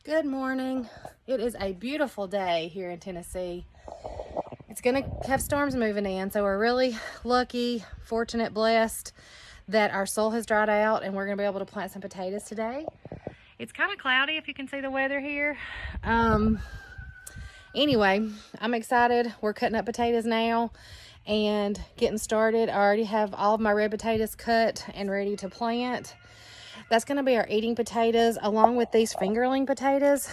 Good morning. It is a beautiful day here in Tennessee. It's going to have storms moving in, so we're really lucky, fortunate, blessed that our soil has dried out and we're going to be able to plant some potatoes today. It's kind of cloudy if you can see the weather here. Anyway, I'm excited. We're cutting up potatoes now and getting started. I already have all of my red potatoes cut and ready to plant. That's going to be our eating potatoes along with these fingerling potatoes.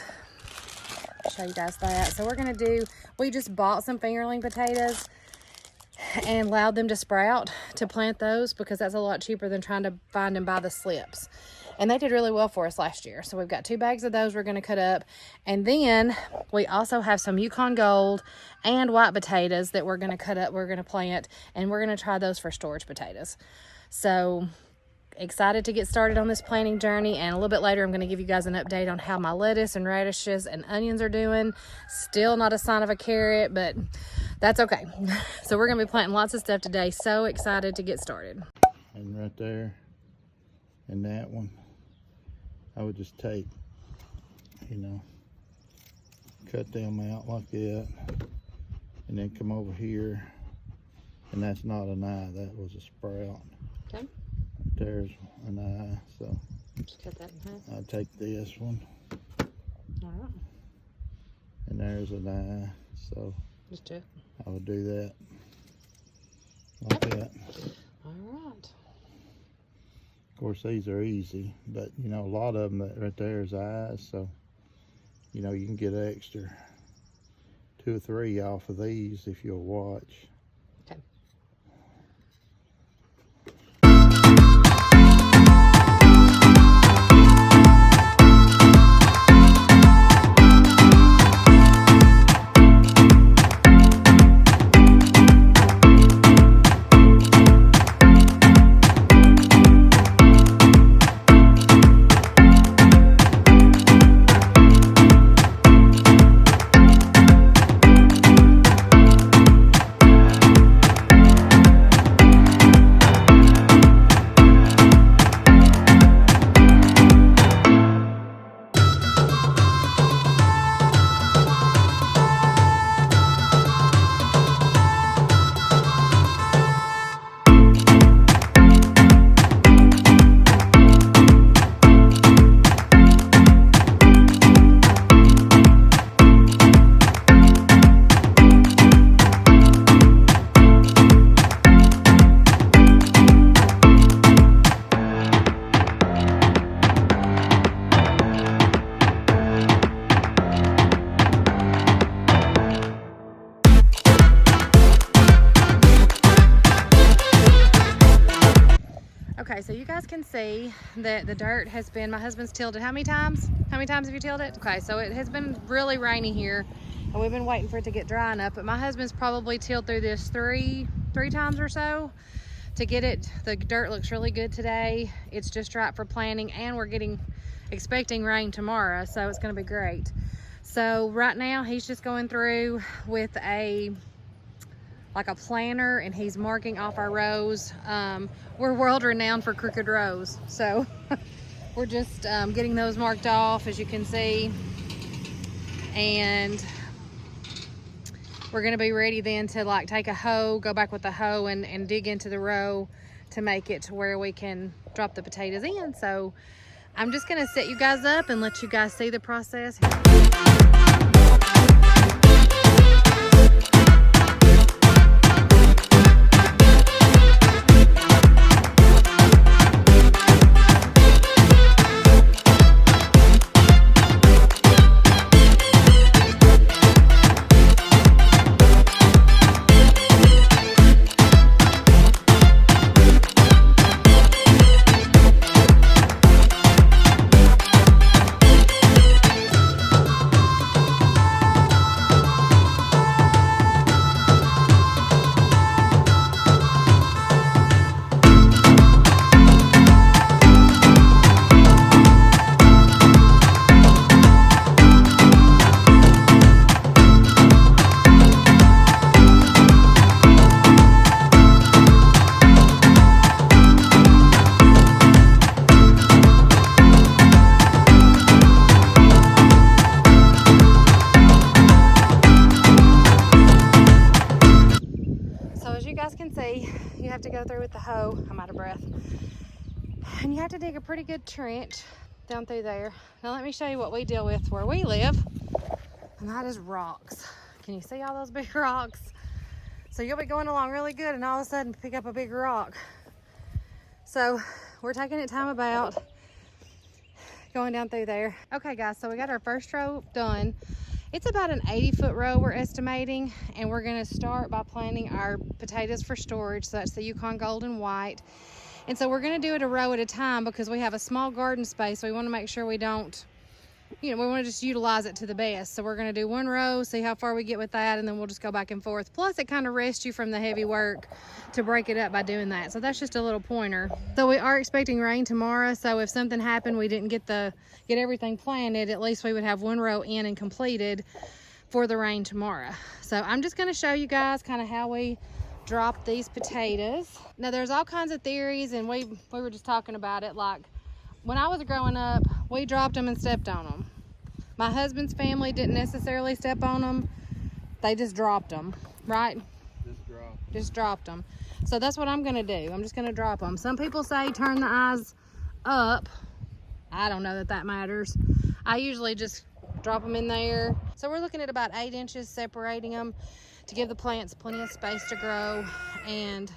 I'll show you guys that. So we just bought some fingerling potatoes and allowed them to sprout to plant those because that's a lot cheaper than trying to find them by the slips. And they did really well for us last year. So we've got 2 bags of those we're going to cut up. And then we also have some Yukon Gold and white potatoes that we're going to cut up, we're going to plant, and we're going to try those for storage potatoes. So excited to get started on this planting journey, and a little bit later I'm going to give you guys an update on how my lettuce and radishes and onions are doing. Still not a sign of a carrot, but that's okay. So we're going to be planting lots of stuff today. So excited to get started. And right there and that one, I would just take, cut them out like that, and then come over here, and that's not an eye, that was a sprout. Okay. There's an eye, so Just cut that in half. I'll take this one. All right. And there's an eye, so Just do it. I would do that like that. All right. Of course, these are easy, but a lot of them that right there is eyes, so you can get extra 2 or 3 off of these if you'll watch. Okay. Okay, so you guys can see that the dirt has been, my husband's tilled it how many times? How many times have you tilled it? Okay, so it has been really rainy here and we've been waiting for it to get dry enough, but my husband's probably tilled through this three times or so to get it. The dirt looks really good today. It's just right for planting, and we're expecting rain tomorrow, so it's gonna be great. So right now he's just going through with a planner and he's marking off our rows. We're world renowned for crooked rows, so we're just getting those marked off, as you can see, and we're going to be ready then to take a hoe, go back with the hoe and dig into the row to make it to where we can drop the potatoes in. So I'm just going to set you guys up and let you guys see the process. with the hoe. I'm out of breath. And you have to dig a pretty good trench down through there. Now let me show you what we deal with where we live, and that is rocks. Can you see all those big rocks? So you'll be going along really good and all of a sudden pick up a big rock. So we're taking it time about going down through there. Okay guys, so we got our first row done. It's about an 80-foot row we're estimating, and we're gonna start by planting our potatoes for storage. So that's the Yukon Golden White. And so we're gonna do it a row at a time because we have a small garden space. So we wanna make sure we don't, we wanna just utilize it to the best. So we're gonna do one row, see how far we get with that, and then we'll just go back and forth. Plus it kind of rests you from the heavy work to break it up by doing that. So that's just a little pointer. So we are expecting rain tomorrow. So if something happened, we didn't get everything planted, at least we would have one row in and completed for the rain tomorrow. So I'm just gonna show you guys kind of how we drop these potatoes. Now there's all kinds of theories, and we were just talking about it. Like when I was growing up, we dropped them and stepped on them. My husband's family didn't necessarily step on them. They just dropped them, right? Just dropped them. So that's what I'm gonna do. I'm just gonna drop them. Some people say turn the eyes up. I don't know that matters. I usually just drop them in there. So we're looking at about 8 inches separating them to give the plants plenty of space to grow. And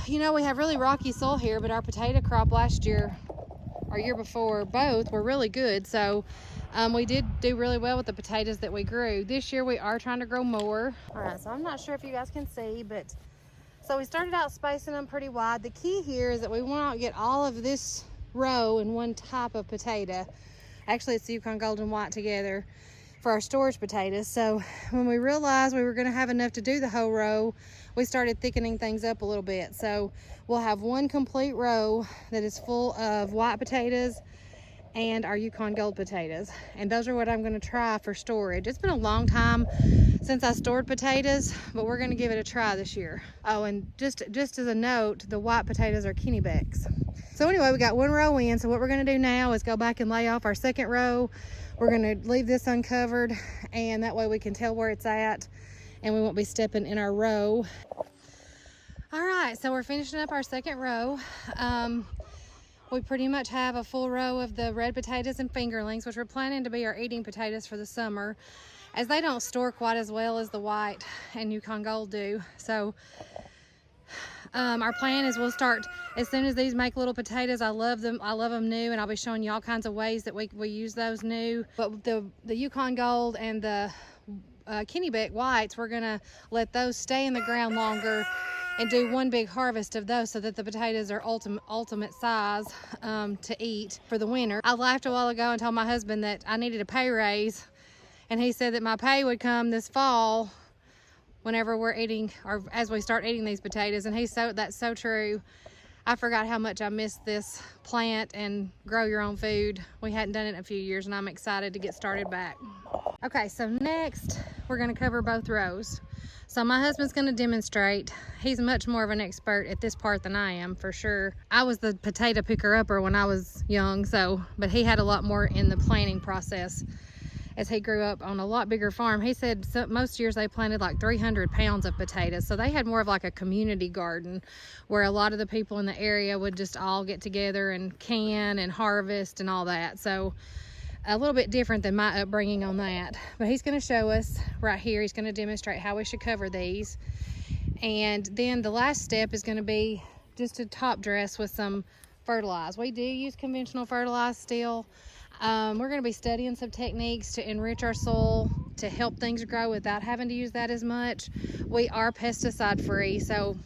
we have really rocky soil here, but our potato crop last year or year before, both were really good. So we did do really well with the potatoes that we grew. This year we are trying to grow more. All right, so I'm not sure if you guys can see, but so we started out spacing them pretty wide. The key here is that we want to get all of this row in one type of potato. Actually, it's the Yukon Golden White together for our storage potatoes. So when we realized we were going to have enough to do the whole row, we started thickening things up a little bit. So we'll have one complete row that is full of white potatoes and our Yukon Gold potatoes, and those are what I'm going to try for storage. It's been a long time since I stored potatoes, but we're going to give it a try this year. Oh, and just as a note, the white potatoes are Kennebecks. So anyway, we got one row in. So what we're going to do now is go back and lay off our second row. We're going to leave this uncovered, and that way we can tell where it's at and we won't be stepping in our row. All right, so we're finishing up our second row. We pretty much have a full row of the red potatoes and fingerlings, which we're planning to be our eating potatoes for the summer, as they don't store quite as well as the white and Yukon Gold do. So our plan is we'll start as soon as these make little potatoes. I love them new, and I'll be showing you all kinds of ways that we use those new. But the Yukon Gold and the Kennebec whites, we're gonna let those stay in the ground longer and do one big harvest of those so that the potatoes are ultimate size to eat for the winter. I laughed a while ago and told my husband that I needed a pay raise, and he said that my pay would come this fall whenever we're eating, or as we start eating these potatoes, and that's so true. I forgot how much I missed this plant and grow your own food. We hadn't done it in a few years, and I'm excited to get started back. Okay, so next we're gonna cover both rows. So my husband's gonna demonstrate. He's much more of an expert at this part than I am, for sure. I was the potato picker-upper when I was young, but he had a lot more in the planting process as he grew up on a lot bigger farm. He said most years they planted like 300 pounds of potatoes. So they had more of like a community garden where a lot of the people in the area would just all get together and can and harvest and all that. So a little bit different than my upbringing on that. But he's gonna show us right here. He's gonna demonstrate how we should cover these. And then the last step is gonna be just to top dress with some fertilizer. We do use conventional fertilizer still. We're going to be studying some techniques to enrich our soil to help things grow without having to use that as much. We are pesticide free, so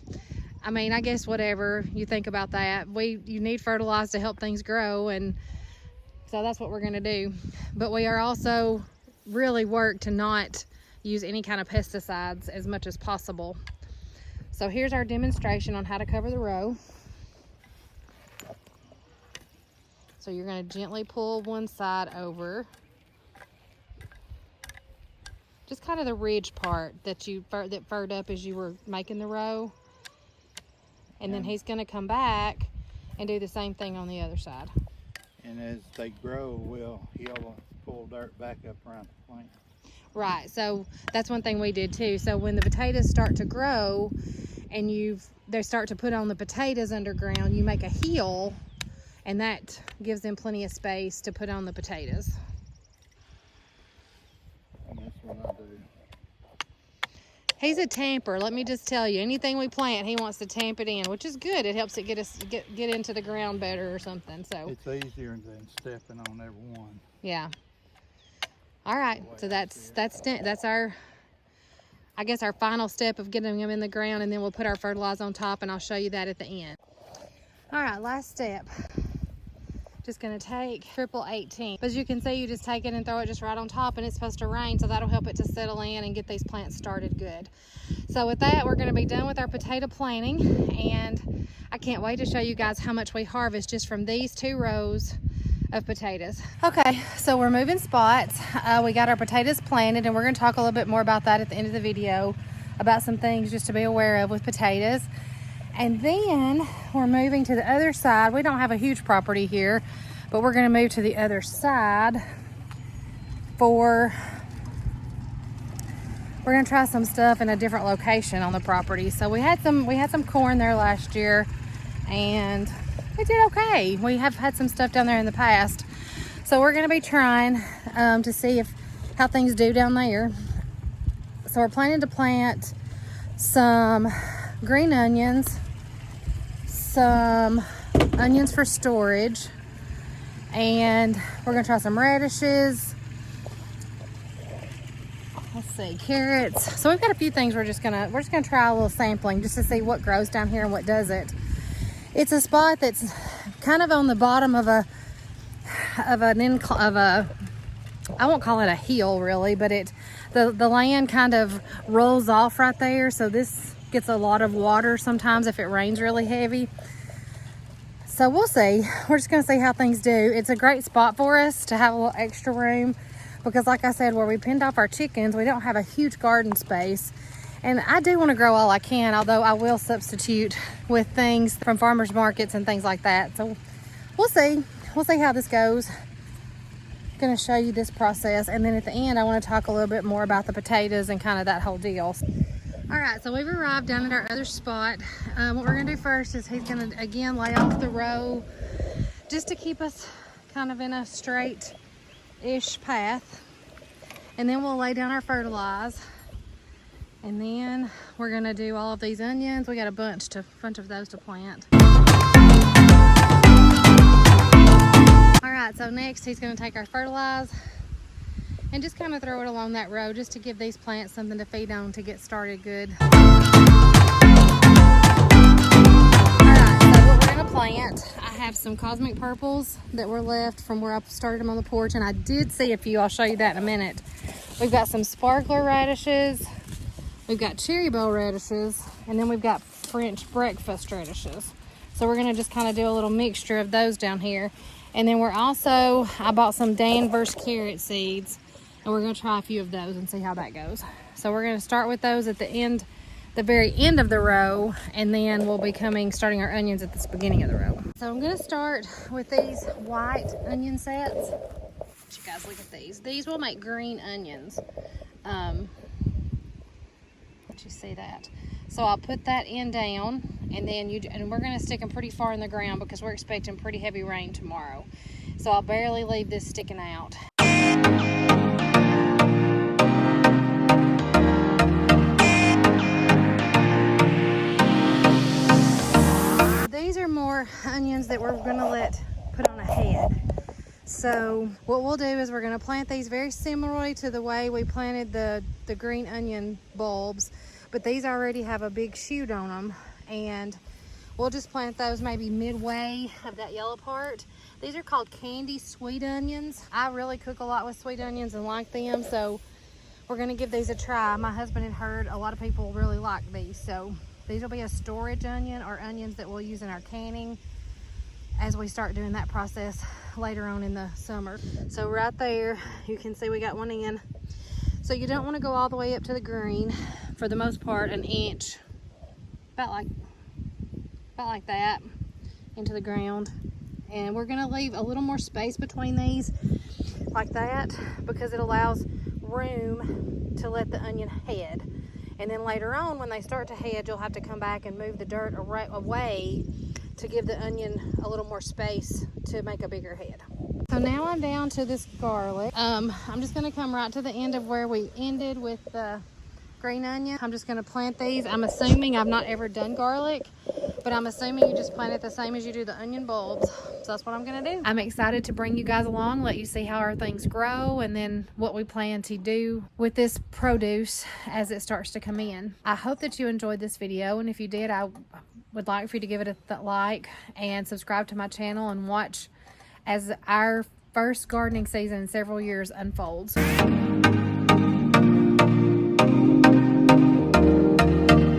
I mean, I guess whatever you think about that, you need fertilizer to help things grow, and so that's what we're going to do. But we are also really work to not use any kind of pesticides as much as possible. So here's our demonstration on how to cover the row. So you're going to gently pull one side over. Just kind of the ridge part that furred up as you were making the row. And then he's going to come back and do the same thing on the other side. And as they grow, he'll pull dirt back up around the plant. Right, so that's one thing we did too. So when the potatoes start to grow and they start to put on the potatoes underground, you make a hill, and that gives them plenty of space to put on the potatoes. And that's what I do. He's a tamper, let me just tell you. Anything we plant, he wants to tamp it in, which is good. It helps it get into the ground better or something. So it's easier than stepping on every one. Yeah. All right, so that's our, I guess, our final step of getting them in the ground, and then we'll put our fertilizer on top, and I'll show you that at the end. All right, last step. Just gonna take triple 18. But as you can see, you just take it and throw it just right on top, and it's supposed to rain, so that'll help it to settle in and get these plants started good. So with that, we're gonna be done with our potato planting, and I can't wait to show you guys how much we harvest just from these 2 rows of potatoes. Okay, so we're moving spots. We got our potatoes planted, and we're gonna talk a little bit more about that at the end of the video, about some things just to be aware of with potatoes. And then we're moving to the other side. We don't have a huge property here, but we're gonna move to the other side we're gonna try some stuff in a different location on the property. So we had some corn there last year, and we did okay. We have had some stuff down there in the past. So we're gonna be trying to see how things do down there. So we're planning to plant some green onions, some onions for storage, and we're gonna try some radishes. Let's see, carrots. So we've got a few things we're just gonna try a little sampling just to see what grows down here and what doesn't. It's a spot that's kind of on the bottom of a I won't call it a hill really, but the land kind of rolls off right there, so this gets a lot of water sometimes if it rains really heavy. So we'll see. We're just gonna see how things do. It's a great spot for us to have a little extra room, because like I said, where we pinned off our chickens, we don't have a huge garden space. And I do want to grow all I can, although I will substitute with things from farmers markets and things like that. So we'll see. We'll see how this goes. I'm going to show you this process, and then at the end I want to talk a little bit more about the potatoes and kind of that whole deal. All right, so we've arrived down at our other spot. What we're going to do first is he's going to again lay off the row just to keep us kind of in a straight-ish path, and then we'll lay down our fertilizer. And then we're gonna do all of these onions. We got a bunch of those to plant. All right, so next he's gonna take our fertilizer and just kind of throw it along that row just to give these plants something to feed on to get started good. All right, so what we're gonna plant, I have some cosmic purples that were left from where I started them on the porch, and I did see a few. I'll show you that in a minute. We've got some sparkler radishes. We've got cherry bell radishes, and then we've got French breakfast radishes. So we're gonna just kind of do a little mixture of those down here. And then I bought some Danvers carrot seeds, and we're gonna try a few of those and see how that goes. So we're gonna start with those at the very end of the row, and then we'll be starting our onions at the beginning of the row. So I'm gonna start with these white onion sets. You guys look at these. These will make green onions. You see that? So I'll put that end down, and then we're going to stick them pretty far in the ground because we're expecting pretty heavy rain tomorrow. So I'll barely leave this sticking out. These are more onions that we're going to put on a head. So what we'll do is we're going to plant these very similarly to the way we planted the green onion bulbs, but these already have a big shoot on them, and we'll just plant those maybe midway of that yellow part. These are called candy sweet onions. I really cook a lot with sweet onions and like them, so we're going to give these a try. My husband had heard a lot of people really like these, so these will be a storage onion, or onions that we'll use in our canning as we start doing that process later on in the summer. So right there, you can see we got one in. So you don't want to go all the way up to the green. For the most part, an inch, about like that, into the ground. And we're gonna leave a little more space between these, like that, because it allows room to let the onion head. And then later on, when they start to head, you'll have to come back and move the dirt away to give the onion a little more space to make a bigger head. So now I'm down to this garlic. I'm just gonna come right to the end of where we ended with the green onion. I'm just gonna plant these. I'm assuming, I've not ever done garlic, but I'm assuming you just plant it the same as you do the onion bulbs. So that's what I'm gonna do. I'm excited to bring you guys along, let you see how our things grow, and then what we plan to do with this produce as it starts to come in. I hope that you enjoyed this video, and if you did, I would like for you to give it a like and subscribe to my channel and watch as our first gardening season in several years unfolds.